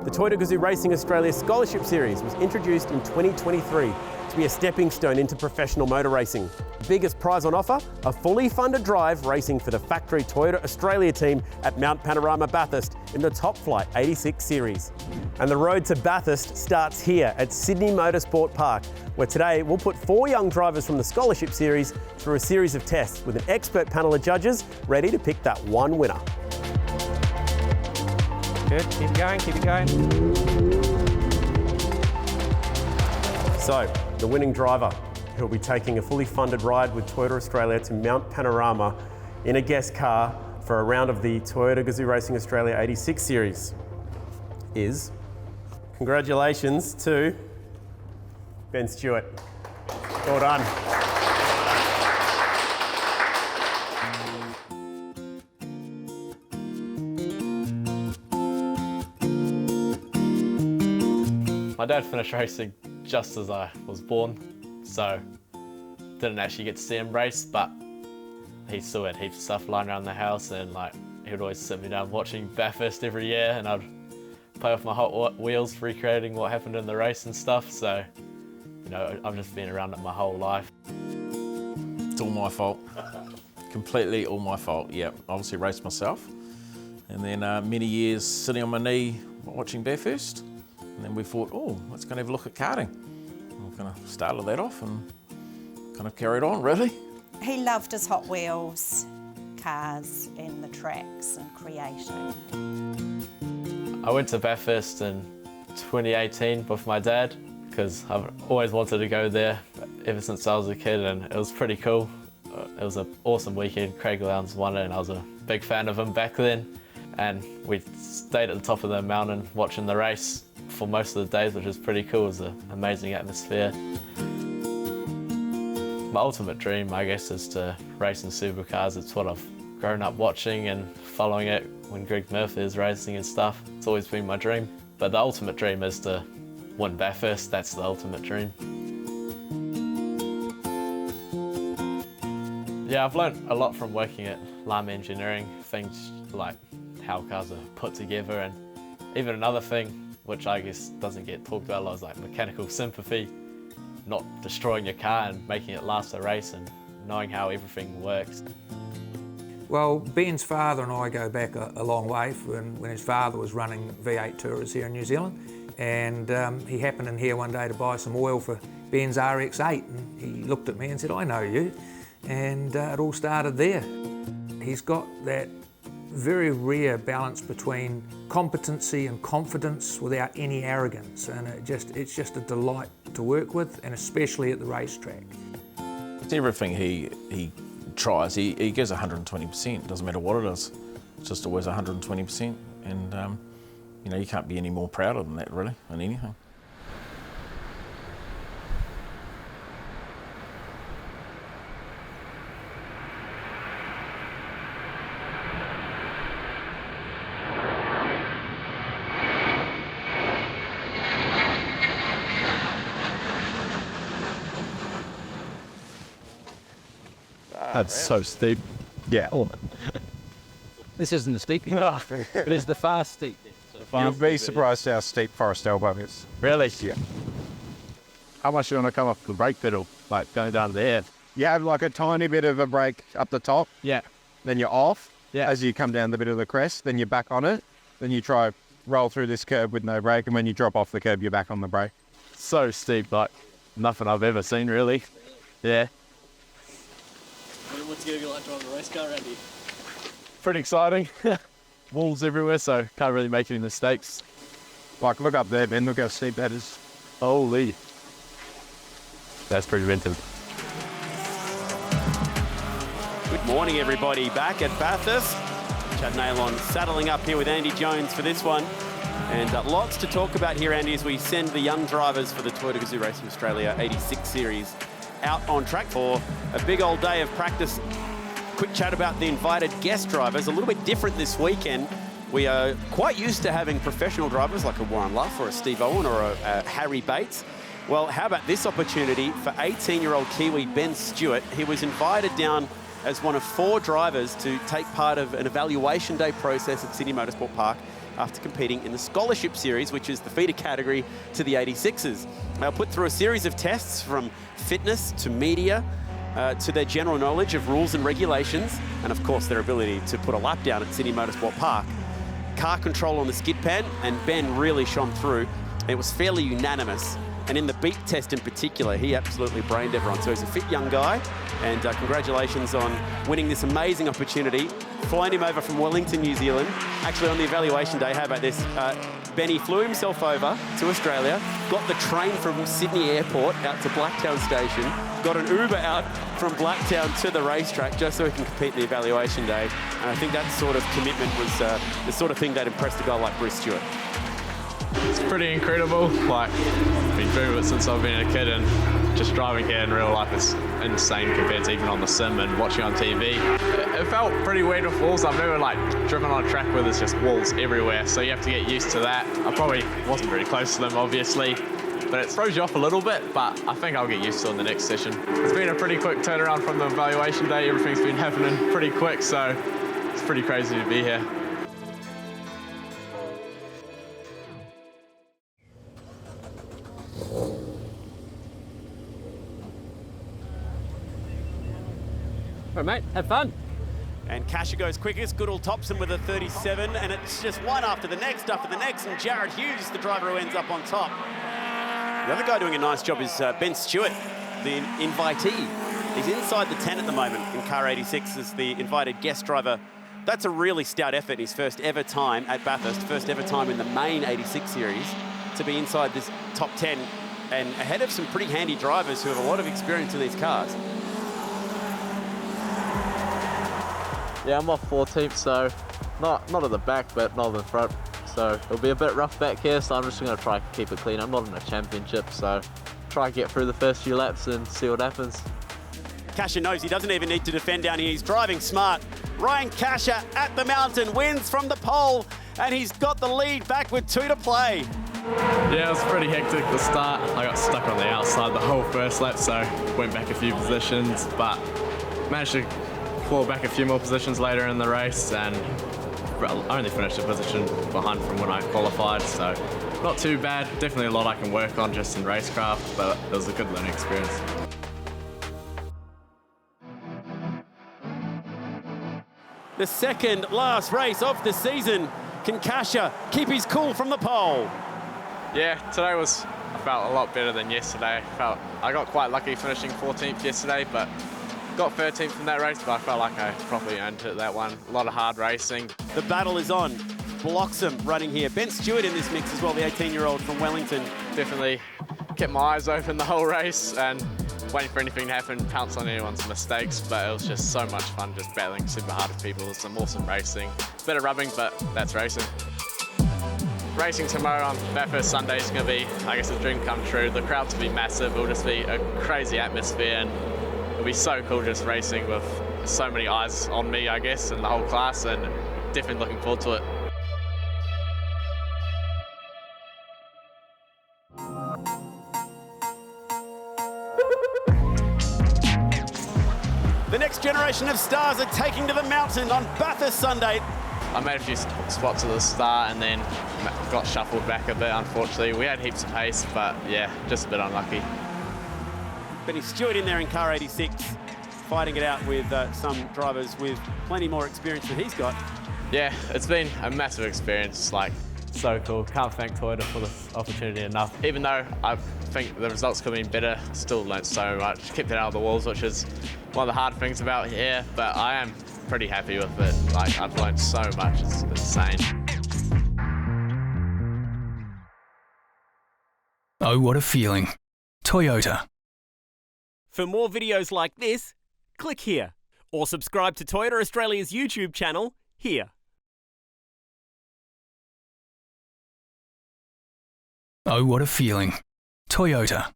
The TOYOTA GAZOO Racing Australia Scholarship Series was introduced in 2023 to be a stepping stone into professional motor racing. The biggest prize on offer, a fully funded drive racing for the factory Toyota Australia team at Mount Panorama Bathurst in the Top Flight 86 Series. And the road to Bathurst starts here at Sydney Motorsport Park, where today we'll put 4 young drivers from the Scholarship Series through a series of tests with an expert panel of judges ready to pick that one winner. Good, keep it going, keep it going. So, the winning driver, who'll be taking a fully funded ride with Toyota Australia to Mount Panorama in a guest car for a round of the Toyota GAZOO Racing Australia 86 Series, is, congratulations to Ben Stewart. Well done. My dad finished racing just as I was born, so didn't actually get to see him race, but he still had heaps of stuff lying around the house, and he would always sit me down watching Bathurst every year, and I'd play with my Hot Wheels recreating what happened in the race and stuff. So, you know, I've just been around it my whole life. It's all my fault. Completely all my fault, yeah. Obviously raced myself, and then many years sitting on my knee watching Bathurst. And then we thought, oh, let's go and have a look at karting. And we kind of started that off and kind of carried on, really. He loved his Hot Wheels, cars and the tracks and creation. I went to Bathurst in 2018 with my dad because I've always wanted to go there ever since I was a kid, and it was pretty cool. It was an awesome weekend. Craig Lowndes won it, and I was a big fan of him back then. And we stayed at the top of the mountain watching the race for most of the days, which was pretty cool. It was an amazing atmosphere. My ultimate dream, I guess, is to race in supercars. It's what I've grown up watching and following it when Greg Murphy is racing and stuff. It's always been my dream. But the ultimate dream is to win Bathurst. That's the ultimate dream. Yeah, I've learned a lot from working at Lime Engineering, things like how cars are put together, and even another thing which I guess doesn't get talked about a lot is like mechanical sympathy, not destroying your car and making it last a race, and knowing how everything works. Well, Ben's father and I go back a long way when his father was running V8 Tourers here in New Zealand, and he happened in here one day to buy some oil for Ben's RX-8, and he looked at me and said, I know you, and it all started there. He's got that very rare balance between competency and confidence without any arrogance, and it's just a delight to work with, and especially at the racetrack. It's everything he tries, he gives 120%, doesn't matter what it is. It's just always 120%, and you know, you can't be any more prouder than that, really, in anything. That's so steep. Yeah, all of it. This isn't the steep, but it's the fast steep. You'll be surprised how steep Forest Elbow is. Really? Yeah. How much do you want to come off the brake pedal, like going down there? You have like a tiny bit of a brake up the top. Yeah. Then you're off. Yeah. As you come down the bit of the crest, then you're back on it. Then you try roll through this curb with no brake, and when you drop off the curb, you're back on the brake. So steep, like nothing I've ever seen, really. Yeah. What's it going to be like driving a race car around here? Pretty exciting. Walls everywhere, so can't really make any mistakes. Like, look up there, Ben. Look how steep that is. Holy. That's pretty mental. Good morning, everybody. Back at Bathurst. Chad Nailon saddling up here with Andy Jones for this one. And lots to talk about here, Andy, as we send the young drivers for the Toyota GAZOO Racing Australia 86 Series out on track for a big old day of practice. Quick chat about the invited guest drivers. A little bit different this weekend. We are quite used to having professional drivers like a Warren Luff or a Steve Owen or a Harry Bates. Well, how about this opportunity for 18-year-old Kiwi Ben Stewart? He was invited down as one of 4 drivers to take part of an evaluation day process at Sydney Motorsport Park after competing in the Scholarship Series, which is the feeder category to the 86s. They were put through a series of tests from fitness to media to their general knowledge of rules and regulations, and of course their ability to put a lap down at Sydney Motorsport Park. Car control on the skid pan, and Ben really shone through. It was fairly unanimous. And in the beat test in particular, he absolutely brained everyone. So he's a fit young guy, and congratulations on winning this amazing opportunity. Flying him over from Wellington, New Zealand. Actually, on the evaluation day, how about this? Benny flew himself over to Australia, got the train from Sydney Airport out to Blacktown Station, got an Uber out from Blacktown to the racetrack just so he can compete in the evaluation day. And I think that sort of commitment was the sort of thing that impressed a guy like Bruce Stewart. It's pretty incredible. Like, I've been through it since I've been a kid, and just driving here in real life is insane compared to even on the sim and watching on TV. It felt pretty weird with walls. I've never driven on a track where there's just walls everywhere, so you have to get used to that. I probably wasn't very close to them, obviously, but it throws you off a little bit, but I think I'll get used to it in the next session. It's been a pretty quick turnaround from the evaluation day. Everything's been happening pretty quick, so it's pretty crazy to be here. All right, mate, have fun. And Kasha goes quickest, Goodall tops him with a 37, and it's just one after the next, and Jared Hughes, the driver who ends up on top. The other guy doing a nice job is Ben Stewart, the invitee. He's inside the 10 at the moment in car 86 as the invited guest driver. That's a really stout effort, his first ever time at Bathurst, first ever time in the main 86 series to be inside this top 10 and ahead of some pretty handy drivers who have a lot of experience in these cars. Yeah, I'm off 14th, so not at the back, but not at the front. So it'll be a bit rough back here, so I'm just going to try to keep it clean. I'm not in a championship, so try to get through the first few laps and see what happens. Kasha knows he doesn't even need to defend down here. He's driving smart. Ryan Kasha at the mountain wins from the pole, and he's got the lead back with 2 to play. Yeah, it was pretty hectic at the start. I got stuck on the outside the whole first lap, so went back a few positions, but managed to claw back a few more positions later in the race, and only finished a position behind from when I qualified, so not too bad. Definitely a lot I can work on just in racecraft, but it was a good learning experience. The second last race of the season. Can Kasha keep his cool from the pole? Yeah, today I felt a lot better than yesterday. I got quite lucky finishing 14th yesterday, but got 13th in that race, but I felt like I properly earned it, that one. A lot of hard racing. The battle is on. Bloxham running here. Ben Stewart in this mix as well, the 18-year-old from Wellington. Definitely kept my eyes open the whole race and waiting for anything to happen, pounce on anyone's mistakes, but it was just so much fun just battling super hard with people. Some awesome racing. Bit of rubbing, but that's racing. Racing tomorrow on Bathurst Sunday is going to be, I guess, a dream come true. The crowds will be massive. It'll just be a crazy atmosphere, and it'll be so cool just racing with so many eyes on me, I guess, and the whole class, and definitely looking forward to it. The next generation of stars are taking to the mountain on Bathurst Sunday. I made a few spots at the start and then got shuffled back a bit, unfortunately. We had heaps of pace, but yeah, just a bit unlucky. Benny Stewart in there in car 86, fighting it out with some drivers with plenty more experience than he's got. Yeah, it's been a massive experience, so cool. Can't thank Toyota for this opportunity enough. Even though I think the results could have been better, still learnt so much. Kept it out of the walls, which is one of the hard things about here, but I am pretty happy with it. I've learned so much, it's insane. Oh, what a feeling. Toyota. For more videos like this, click here or subscribe to Toyota Australia's YouTube channel here. Oh, what a feeling. Toyota.